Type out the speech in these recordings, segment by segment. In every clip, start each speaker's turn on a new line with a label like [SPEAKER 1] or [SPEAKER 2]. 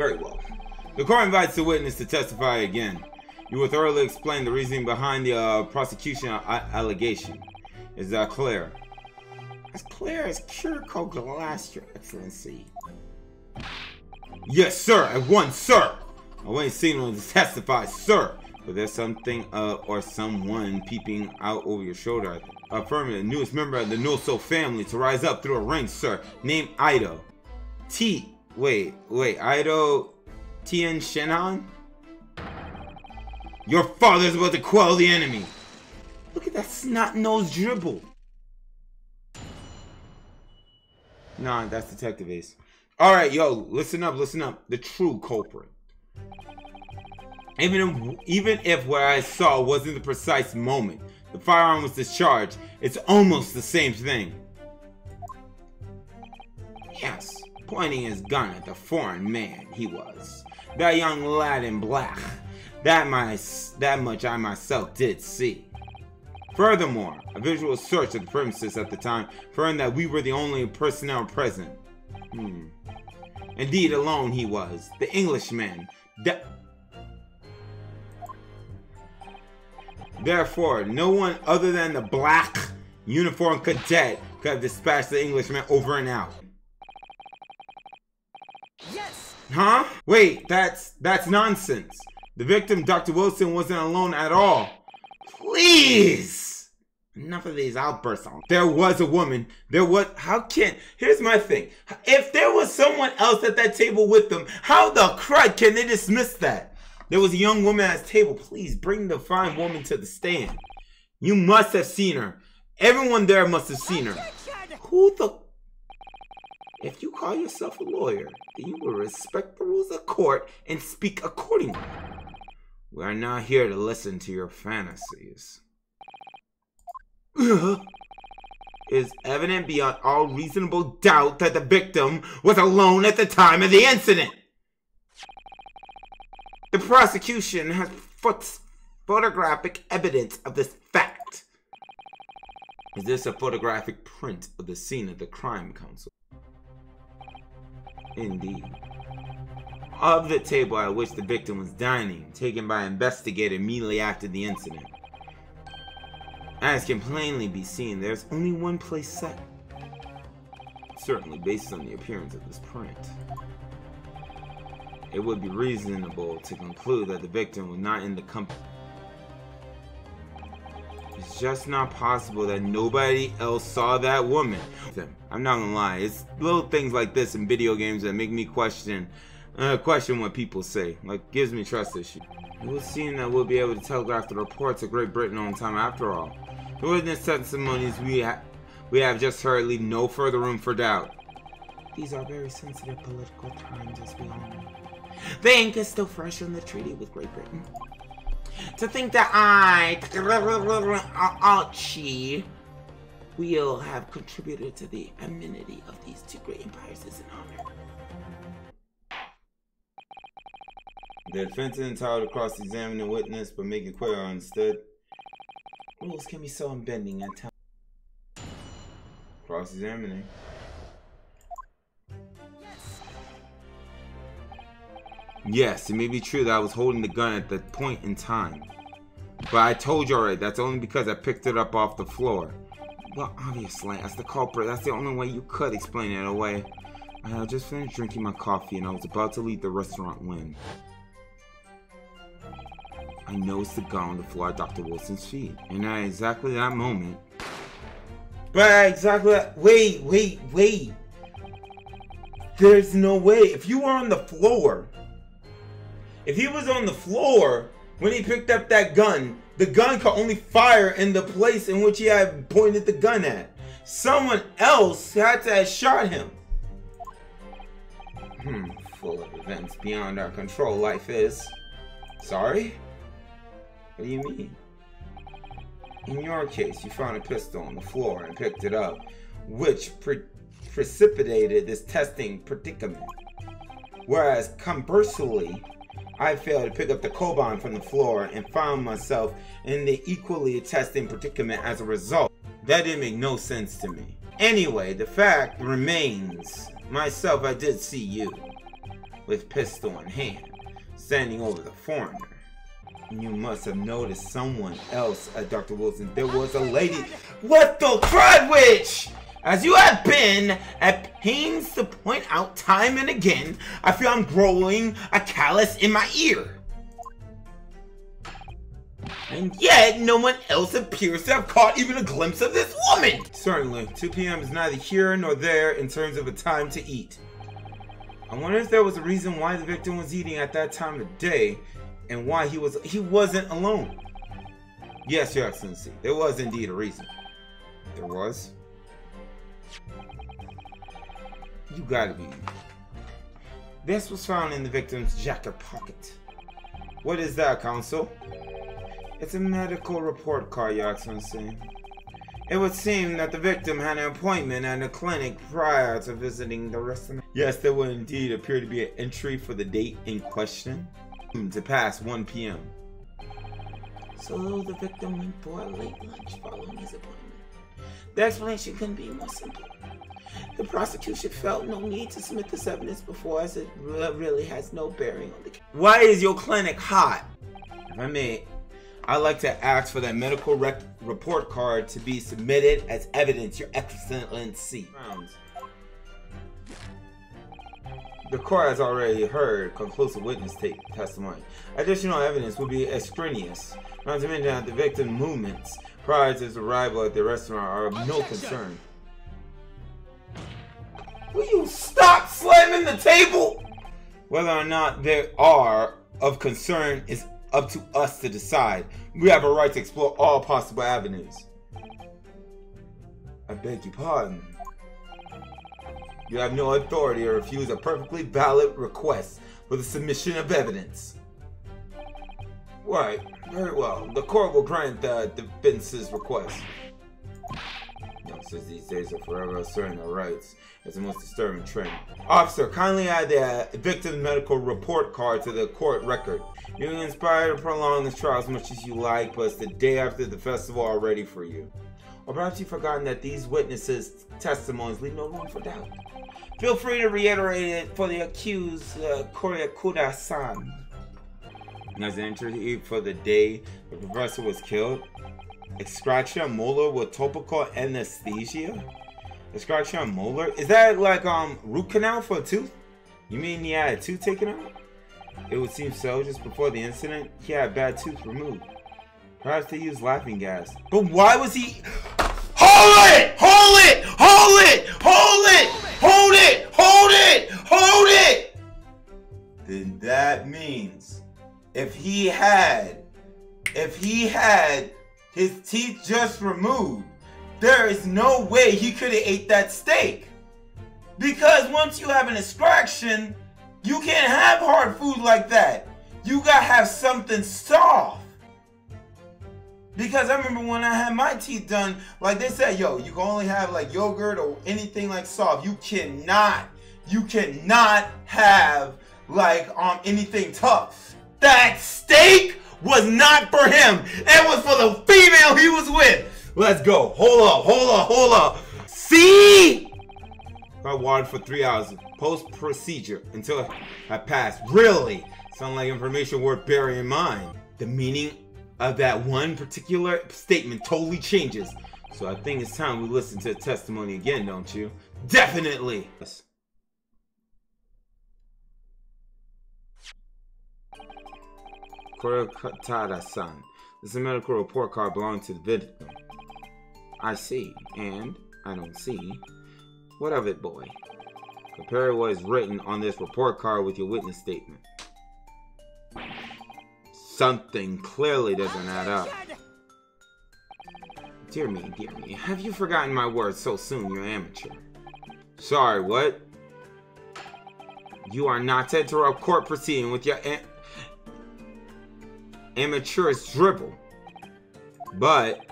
[SPEAKER 1] Very well. The court invites the witness to testify again. You will thoroughly explain the reasoning behind the prosecution allegation. Is that clear? As clear as Ichiraku glass, Your Excellency. Yes, sir. At once, sir. I ain't seen one to testify, sir. But there's something or someone peeping out over your shoulder. Affirmative. Newest member of the Noso family to rise up through the ranks, sir. Named Ido. Wait. Ido Tien Shenan? Your father's about to quell the enemy. Look at that snot-nosed dribble. Nah, that's Detective Ace. Alright, yo, listen up. The true culprit. Even if what I saw wasn't the precise moment the firearm was discharged, it's almost the same thing. Yes, pointing his gun at the foreign man he was. That young lad in black. That much I myself did see. Furthermore, a visual search of the premises at the time found that we were the only personnel present. Indeed, alone he was. The Englishman. Therefore, no one other than the black uniformed cadet could have dispatched the Englishman over and out.
[SPEAKER 2] Yes!
[SPEAKER 1] Huh? Wait, that's nonsense. The victim, Dr. Wilson, wasn't alone at all. Please! Enough of these outbursts. There was a woman. Here's my thing. If there was someone else at that table with them, how the crud can they dismiss that? There was a young woman at his table. Please bring the fine woman to the stand. You must have seen her. Everyone there must have seen her. Who the... If you call yourself a lawyer, then you will respect the rules of court and speak accordingly. We are not here to listen to your fantasies. It is evident beyond all reasonable doubt that the victim was alone at the time of the incident. The prosecution has photographic evidence of this fact. Is this a photographic print of the scene of the crime, counsel? Indeed. Of the table at which the victim was dining, taken by an investigator immediately after the incident. As can plainly be seen, there's only one place set. Certainly based on the appearance of this print. It would be reasonable to conclude that the victim was not in the company. It's just not possible that nobody else saw that woman. I'm not gonna lie, it's little things like this in video games that make me question what people say. Like, gives me trust issues. It would seem that we'll be able to telegraph the reports of Great Britain on time after all. The witness testimonies we have just heard leave no further room for doubt. These are very sensitive political times, as we all know. The ink is still fresh on the treaty with Great Britain. To think that Archie will have contributed to the amenity of these two great empires is an honor. The defense is entitled to cross-examine the witness, but make it clear understood. Rules can be so unbending at times. Cross-examining. Yes, it may be true that I was holding the gun at that point in time. But I told you already, that's only because I picked it up off the floor. Well, obviously, as the culprit, that's the only way you could explain it away. I had just finished drinking my coffee and I was about to leave the restaurant when I noticed the gun on the floor at Dr. Wilson's feet. And at exactly that moment... Wait. There's no way. If you were on the floor... If he was on the floor when he picked up that gun, the gun could only fire in the place in which he had pointed the gun at. Someone else had to have shot him. Full of events beyond our control, life is. Sorry? What do you mean? In your case, you found a pistol on the floor and picked it up, which precipitated this testing predicament. Whereas, conversely, I failed to pick up the Koban from the floor and found myself in the equally testing predicament as a result. That didn't make no sense to me. Anyway, the fact remains, myself, I did see you. with pistol in hand, standing over the foreigner. You must have noticed someone else at Dr. Wilson. There was a lady. What the crud witch? As you have been at pains to point out time and again, I feel I'm growing a callus in my ear. And yet, no one else appears to have caught even a glimpse of this woman. Certainly, 2 p.m. is neither here nor there in terms of a time to eat. I wonder if there was a reason why the victim was eating at that time of day, and why he wasn't alone. Yes, Your Excellency, there was indeed a reason. There was? You gotta be. This was found in the victim's jacket pocket. What is that, Counsel? It's a medical report card, Your Excellency. It would seem that the victim had an appointment at a clinic prior to visiting the restaurant. Yes, there would indeed appear to be an entry for the date in question. To pass 1 p.m. So the victim went for a late lunch following his appointment. The explanation couldn't be more simple. The prosecution felt no need to submit this evidence before, as it really has no bearing on the case. Why is your clinic hot? If I may, I'd like to ask for that medical report card to be submitted as evidence, Your Excellency. The court has already heard conclusive witness testimony. Additional evidence will be extraneous, not to mention that the victim's movements prior to his arrival at the restaurant are of no concern. Will you stop slamming the table? Whether or not they are of concern is up to us to decide. We have a right to explore all possible avenues. I beg your pardon. You have no authority to refuse a perfectly valid request for the submission of evidence. Right, very well. The court will grant the defense's request. Youngsters these days are forever asserting their rights. It's the most disturbing trend. Officer, kindly add the victim's medical report card to the court record. You can inspire to prolong this trial as much as you like, but it's the day after the festival are ready for you. Or perhaps you've forgotten that these witnesses' testimonies leave no room for doubt. Feel free to reiterate it for the accused, Koryakura-san. As an entry for the day the professor was killed, extraction molar with topical anesthesia? Extraction molar? Is that like root canal for a tooth? You mean he had a tooth taken out? It would seem so. Just before the incident, he had a bad tooth removed. Perhaps they used laughing gas. But why was he... Hold it! Hold it! Hold it! Hold it! Hold it! Hold it! Hold it! Then that means if he had his teeth just removed, there is no way he could have ate that steak. Because once you have an extraction, you can't have hard food like that. You gotta have something soft. Because I remember when I had my teeth done, like they said, yo, you can only have like yogurt or anything like soft. You cannot have like anything tough. That steak was not for him. It was for the female he was with. Let's go. Hold up. See? I watered for 3 hours post-procedure until I passed. Really? Sound like information worth bearing in mind. The meaning of that one particular statement totally changes. So I think it's time we listen to the testimony again, don't you? Definitely! Koryakura-san. This is a medical report card belonging to the victim. I see, and I don't see. What of it, boy? Compare what is written on this report card with your witness statement. Something clearly doesn't add up. Dear me, have you forgotten my words so soon, you amateur? Sorry, what? You are not to interrupt court proceeding with your amateurish dribble. But,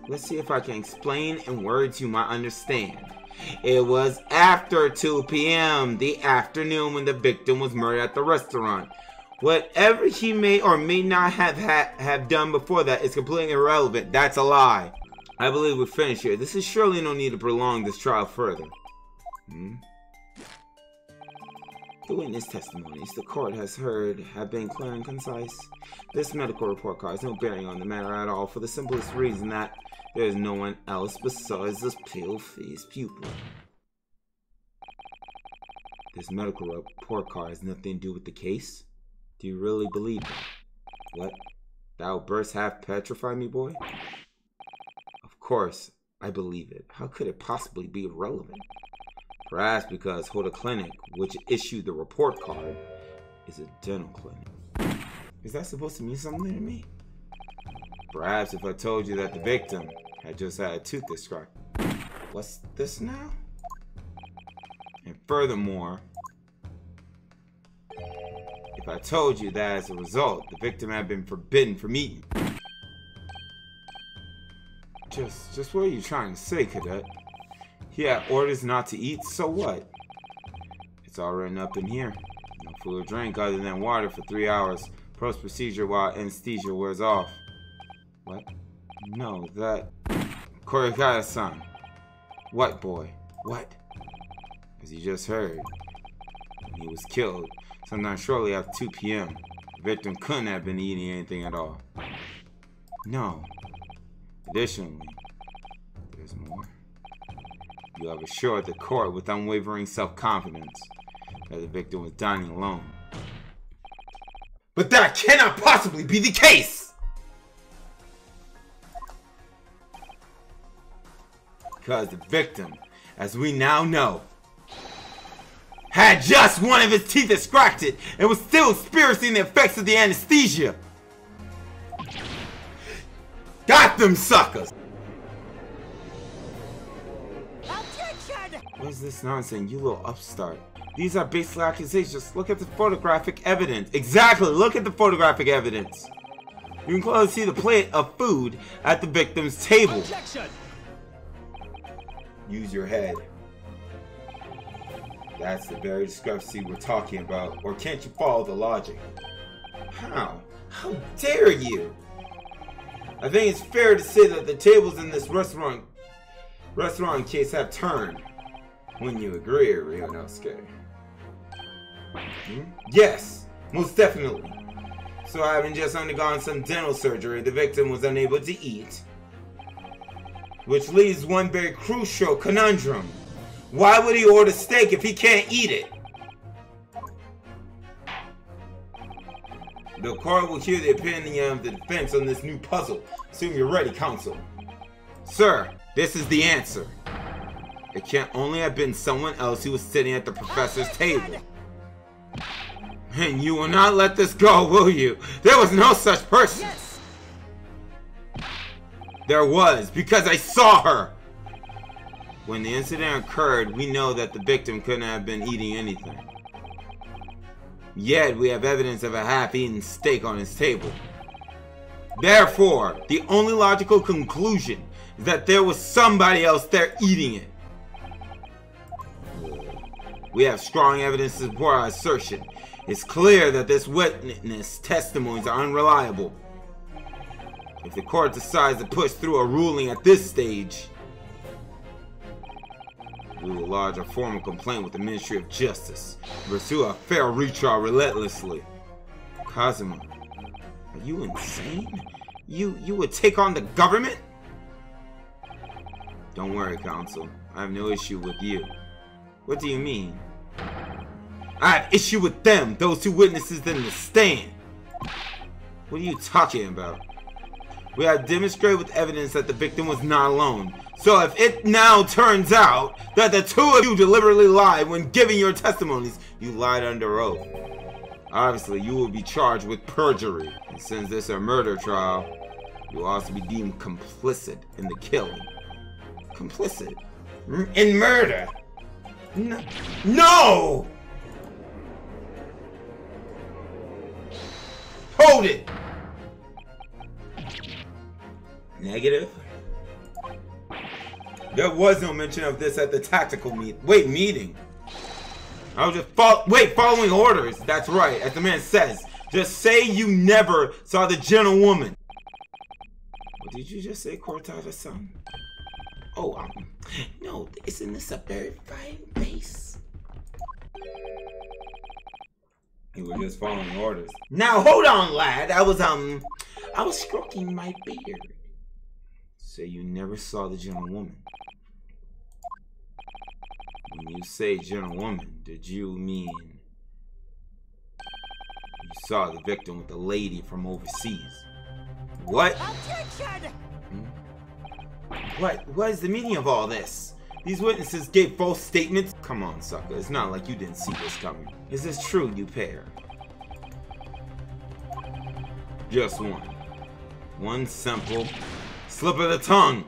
[SPEAKER 1] let's see if I can explain in words you might understand. It was after 2 p.m. the afternoon when the victim was murdered at the restaurant. Whatever he may or may not have done before that is completely irrelevant. That's a lie. I believe we're finished here. This is surely no need to prolong this trial further. The witness testimonies the court has heard have been clear and concise. This medical report card has no bearing on the matter at all for the simplest reason that there is no one else besides this pale-faced pupil. This medical report card has nothing to do with the case? Do you really believe that? What? That outburst half petrified me, boy? Of course, I believe it. How could it possibly be irrelevant? Perhaps because Hoda Clinic, which issued the report card, is a dental clinic. Is that supposed to mean something to me? Perhaps if I told you that the victim had just had a tooth extracted. What's this now? And furthermore, if I told you that as a result, the victim had been forbidden from eating. Just what are you trying to say, Cadet? He had orders not to eat, so what? It's all written up in here. No food or drink other than water for 3 hours. Post-procedure while anesthesia wears off. What? No, that... Korigaya-san. What, boy? What? As you just heard, he was killed sometime shortly after 2 p.m. The victim couldn't have been eating anything at all. No. Additionally, there's more. You have assured the court with unwavering self-confidence that the victim was dining alone. But that cannot possibly be the case! Because the victim, as we now know, had just one of his teeth extracted and was still experiencing the effects of the anesthesia. Got them suckers! What is this nonsense, you little upstart? These are basically accusations. Look at the photographic evidence. Exactly, look at the photographic evidence. You can clearly see the plate of food at the victim's table. Objection. Use your head. That's the very discrepancy we're talking about. Or can't you follow the logic? How? How dare you? I think it's fair to say that the tables in this restaurant case have turned. Wouldn't you agree, Ryunosuke? Yes, most definitely. So having just undergone some dental surgery, the victim was unable to eat. Which leaves one very crucial conundrum. Why would he order steak if he can't eat it? The court will hear the opinion of the defense on this new puzzle. Assume you're ready, counsel. Sir, this is the answer. It can't only have been someone else who was sitting at the professor's table. And you will not let this go, will you? There was no such person. Yes. There was, because I saw her. When the incident occurred, we know that the victim couldn't have been eating anything. Yet, we have evidence of a half-eaten steak on his table. Therefore, the only logical conclusion is that there was somebody else there eating it. We have strong evidence to support our assertion. It's clear that this witness testimonies are unreliable. If the court decides to push through a ruling at this stage, we will lodge a formal complaint with the Ministry of Justice and pursue a fair retrial relentlessly. Kazuma, are you insane? You would take on the government? Don't worry, counsel. I have no issue with you. What do you mean? I have issue with them, those two witnesses in the stand. What are you talking about? We have demonstrated with evidence that the victim was not alone. So if it now turns out that the two of you deliberately lied when giving your testimonies, you lied under oath. Obviously, you will be charged with perjury. And since this is a murder trial, you will also be deemed complicit in the killing. Complicit? In murder? No! Hold it! Negative? There was no mention of this at the tactical meeting. I was just following orders. That's right, as the man says. Just say you never saw the gentlewoman. What did you just say, Cortava-san? Oh, no, isn't this a very fine face? You were just following orders. Now hold on, lad. I was stroking my beard. So you never saw the gentlewoman. When you say gentlewoman, did you mean you saw the victim with the lady from overseas? What?
[SPEAKER 2] Objection!
[SPEAKER 1] What is the meaning of all this? These witnesses gave false statements? Come on, sucker. It's not like you didn't see this coming. Is this true, you pair? Just one. One simple slip of the tongue.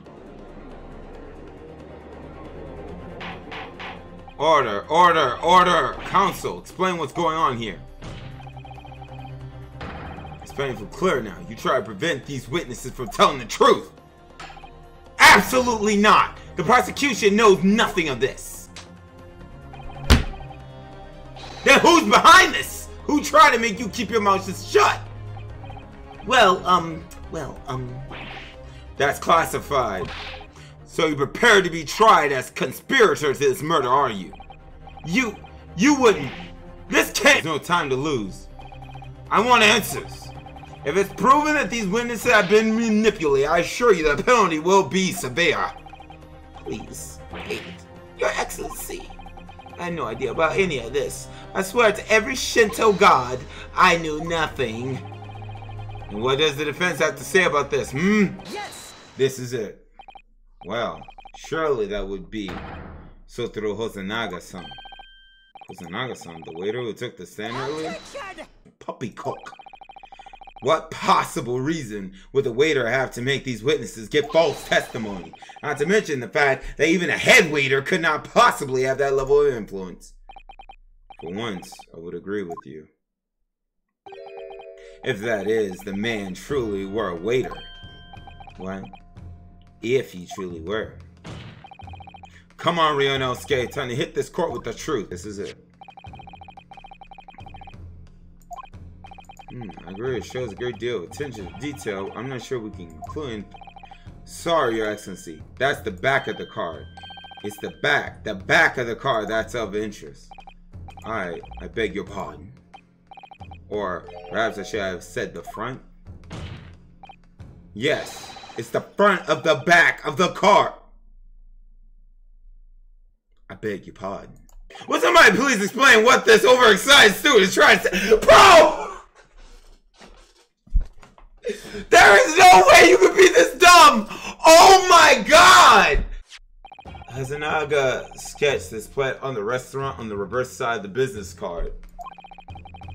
[SPEAKER 1] Order, order, order! Counsel, explain what's going on here. It's painful clear now. You try to prevent these witnesses from telling the truth. Absolutely not! The prosecution knows nothing of this. Then who's behind this? Who tried to make you keep your mouth shut? Well, that's classified. So you're prepared to be tried as conspirators to this murder, are you? You wouldn't. This can't. There's no time to lose. I want answers. If it's proven that these witnesses have been manipulated, I assure you the penalty will be severe. Please, wait. Your Excellency, I had no idea about any of this. I swear to every Shinto god, I knew nothing. And what does the defense have to say about this,
[SPEAKER 2] Yes!
[SPEAKER 1] This is it. Well, surely that would be Sotaro Hosonaga-san. Hosonaga-san, the waiter who took the stand earlier? Puppy cook. What possible reason would the waiter have to make these witnesses give false testimony? Not to mention the fact that even a head waiter could not possibly have that level of influence. For once, I would agree with you. If that is, the man truly were a waiter. What? If he truly were. Come on, Ryunosuke, time to hit this court with the truth. This is it. I agree, it shows a great deal of attention to detail. I'm not sure we can include. Sorry, Your Excellency. That's the back of the card. It's the back of the card that's of interest. I beg your pardon. Or perhaps I should have said the front. Yes, it's the front of the back of the card. I beg your pardon. Will somebody please explain what this overexcited student is trying to say? Bro! There is no way you could be this dumb! Oh my god! Hasenaga sketch displayed on the restaurant on the reverse side of the business card.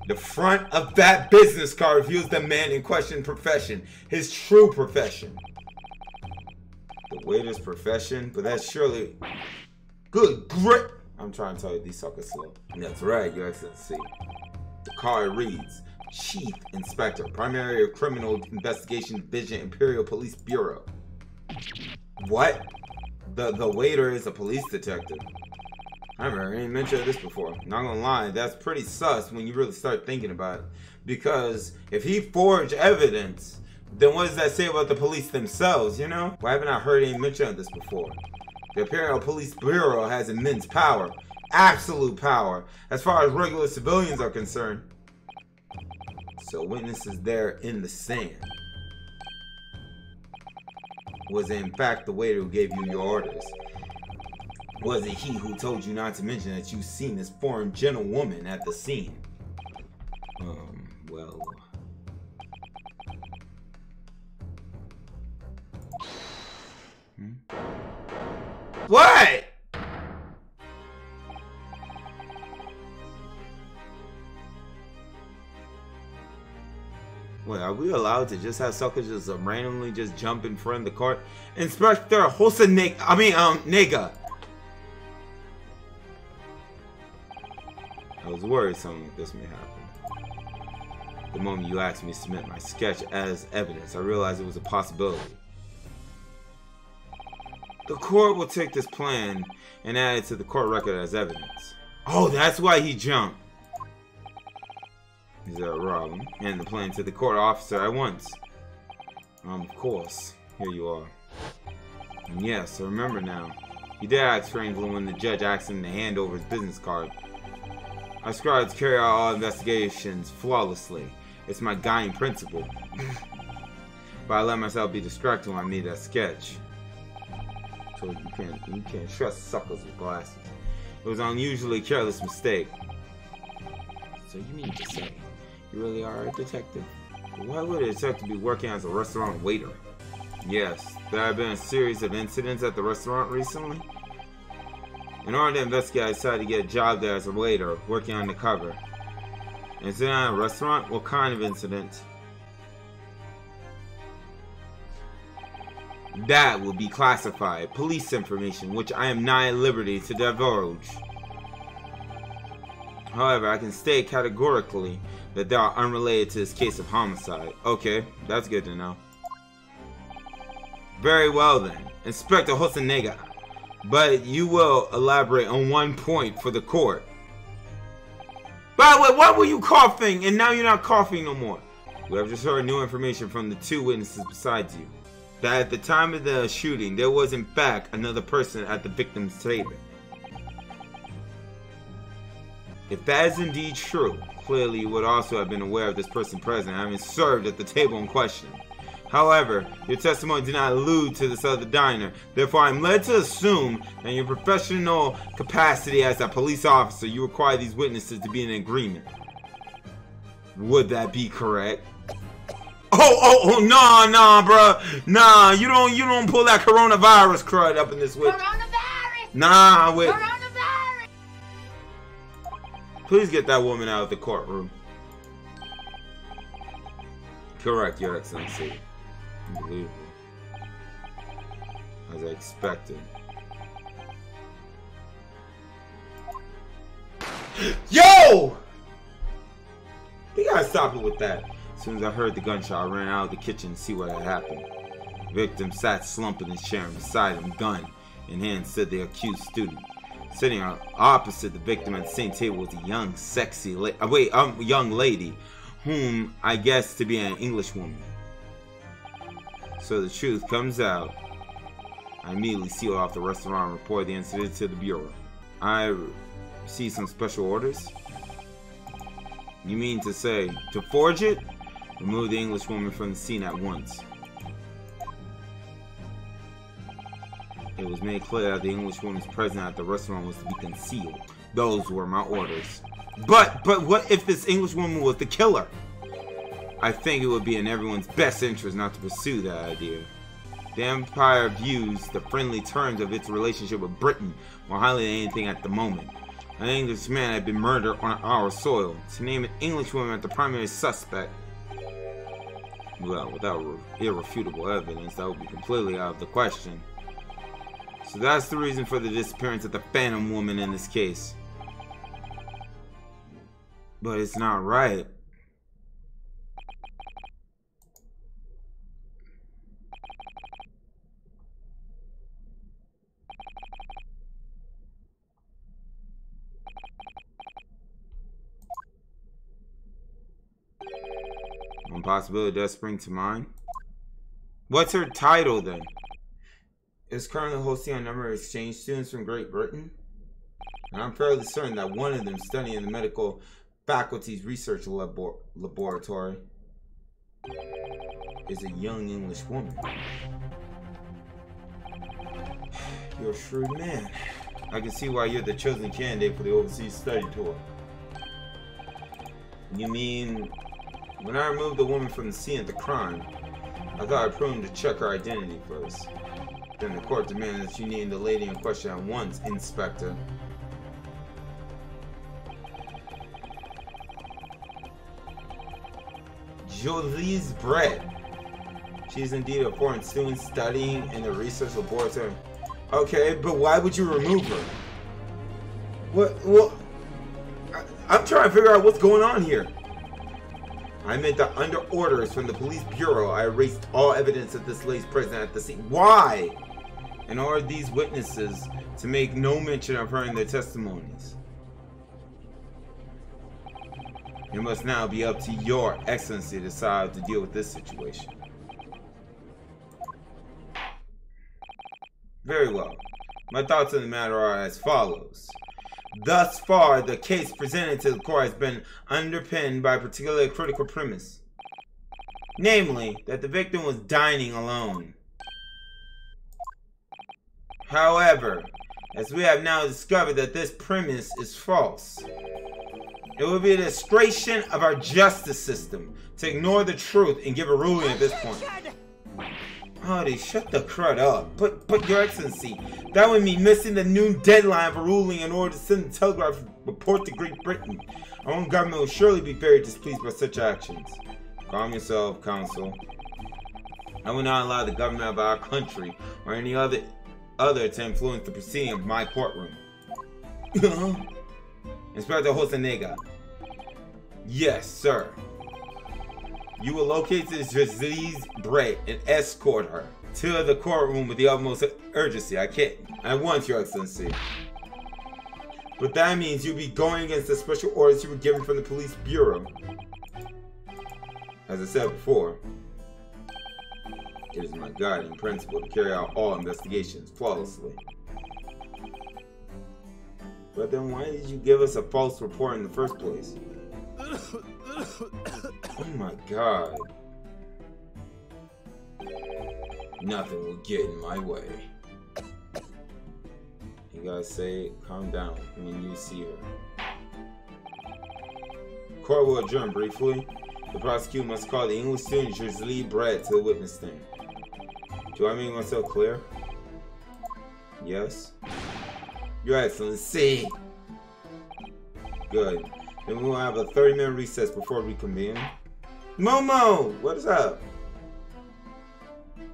[SPEAKER 1] The front of that business card reveals the man in question profession, his true profession. The waiter's profession, but that's surely good grit. I'm trying to tell you these suckers slow. That's right, Your Excellency. The card reads, Chief Inspector, Primary Criminal Investigation Division, Imperial Police Bureau. What? The waiter is a police detective. I haven't heard any mention of this before. Not gonna lie, that's pretty sus when you really start thinking about it. Because if he forged evidence, then what does that say about the police themselves, you know? Why haven't I heard any mention of this before? The Imperial Police Bureau has immense power. Absolute power. As far as regular civilians are concerned. So witnesses there in the sand. Was it in fact the waiter who gave you your orders? Was it he who told you not to mention that you've seen this foreign gentlewoman at the scene? Well... What? Wait, are we allowed to just have suckers just randomly just jump in front of the cart? Inspector Nega. I was worried something like this may happen. The moment you asked me to submit my sketch as evidence, I realized it was a possibility. The court will take this plan and add it to the court record as evidence. Oh, that's why he jumped. Is that Ramen? Hand the plan to the court officer at once. Of course. Here you are. And yes, I remember now. He did act strangely when the judge asked him to hand over his business card. I strive to carry out all investigations flawlessly. It's my guiding principle. But I let myself be distracted when I made that sketch. So you can't trust suckers with glasses. It was an unusually careless mistake. So you mean to say you really are a detective? Why would a detective be working as a restaurant waiter? Yes, there have been a series of incidents at the restaurant recently. In order to investigate, I decided to get a job there as a waiter, working undercover. An incident at a restaurant? What kind of incident? That will be classified police information, which I am not at liberty to divulge. However, I can state categorically that they are unrelated to this case of homicide. Okay, that's good to know. Very well then, Inspector Hosanega. But you will elaborate on one point for the court. By the way, why were you coughing and now you're not coughing no more? We have just heard new information from the two witnesses besides you. That at the time of the shooting, there was in fact another person at the victim's table. If that is indeed true, clearly you would also have been aware of this person present having served at the table in question. However, your testimony did not allude to this other diner. Therefore, I'm led to assume that in your professional capacity as a police officer, you require these witnesses to be in agreement. Would that be correct? Nah, bruh. Nah, you don't pull that coronavirus crud up in this witch.
[SPEAKER 2] Coronavirus!
[SPEAKER 1] Nah, wait.
[SPEAKER 2] Coronavirus!
[SPEAKER 1] Please get that woman out of the courtroom. Correct, Your Excellency. Unbelievable. As I expected. Yo! We gotta stop it with that. As soon as I heard the gunshot, I ran out of the kitchen to see what had happened. The victim sat slumped in his chair, and beside him, gun in hand, stood the accused student. Sitting opposite the victim at the same table was a young, sexy young lady, whom I guessed to be an English woman. So the truth comes out. I immediately sealed off the restaurant and reported the incident to the bureau. I see some special orders. You mean to say, to forge it? Remove the English woman from the scene at once. It was made clear that the English woman's presence at the restaurant was to be concealed. Those were my orders. But what if this English woman was the killer? I think it would be in everyone's best interest not to pursue that idea. The Empire views the friendly terms of its relationship with Britain more highly than anything at the moment. An Englishman had been murdered on our soil. To name an Englishwoman as the primary suspect, well, without irrefutable evidence, that would be completely out of the question. So that's the reason for the disappearance of the Phantom Woman in this case. But it's not right. One possibility does spring to mind. What's her title then? Is currently hosting a number of exchange students from Great Britain. And I'm fairly certain that one of them studying in the medical faculty's research laboratory is a young English woman. You're a shrewd man. I can see why you're the chosen candidate for the overseas study tour. You mean, when I removed the woman from the scene of the crime, I thought I'd prudent to check her identity first. Then the court demanded that you name the lady in question at once, Inspector. Jolie's bread. She is indeed a foreign student studying in the research laboratory. Okay, but why would you remove her? What? I'm trying to figure out what's going on here. I meant that under orders from the police bureau, I erased all evidence of this lady's presence at the scene. Why? And ordered these witnesses to make no mention of her in their testimonies. It must now be up to your excellency to decide to deal with this situation. Very well. My thoughts on the matter are as follows. Thus far, the case presented to the court has been underpinned by a particularly critical premise. Namely, that the victim was dining alone. However, as we have now discovered that this premise is false, it would be a disgrace of our justice system to ignore the truth and give a ruling at this point. Hardy, shut the crud up. But Your Excellency, that would mean missing the noon deadline for ruling in order to send the telegraph report to Great Britain. Our own government will surely be very displeased by such actions. Calm yourself, Counsel. I will not allow the government of our country or any other to influence the proceeding of my courtroom. Inspector Hosanega. Yes, sir. You will locate this Gisele's Bray and escort her to the courtroom with the utmost urgency. At once, Your Excellency. But that means you'll be going against the special orders you were given from the police bureau. As I said before, it is my guiding principle to carry out all investigations flawlessly. But then why did you give us a false report in the first place? Oh my god. Nothing will get in my way. You gotta say, calm down when you see her. Court will adjourn briefly. The prosecutor must call the English student Gisele Brett to the witness stand. Do I make myself clear? Yes? Your Excellency. Good. Then we'll have a 30-minute recess before we convene. Momo! What is up?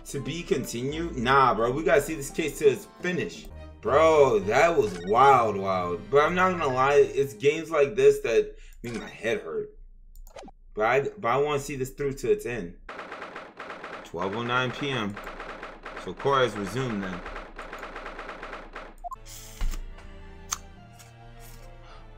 [SPEAKER 1] To be continued? Nah, bro. We gotta see this case till it's finished. Bro, that was wild. But I'm not gonna lie. It's games like this that make my head hurt. But I want to see this through to its end. 12:09 p.m. So court has resumed then.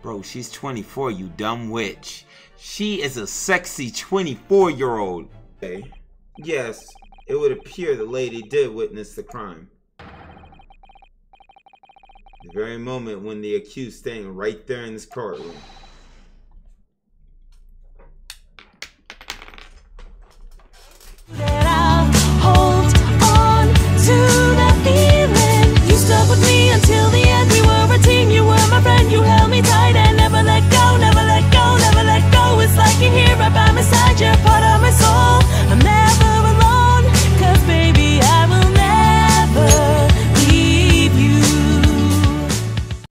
[SPEAKER 1] Bro, she's 24, you dumb witch. She is a sexy 24-year-old. Okay. Yes, it would appear the lady did witness the crime. The very moment when the accused standing right there in this courtroom.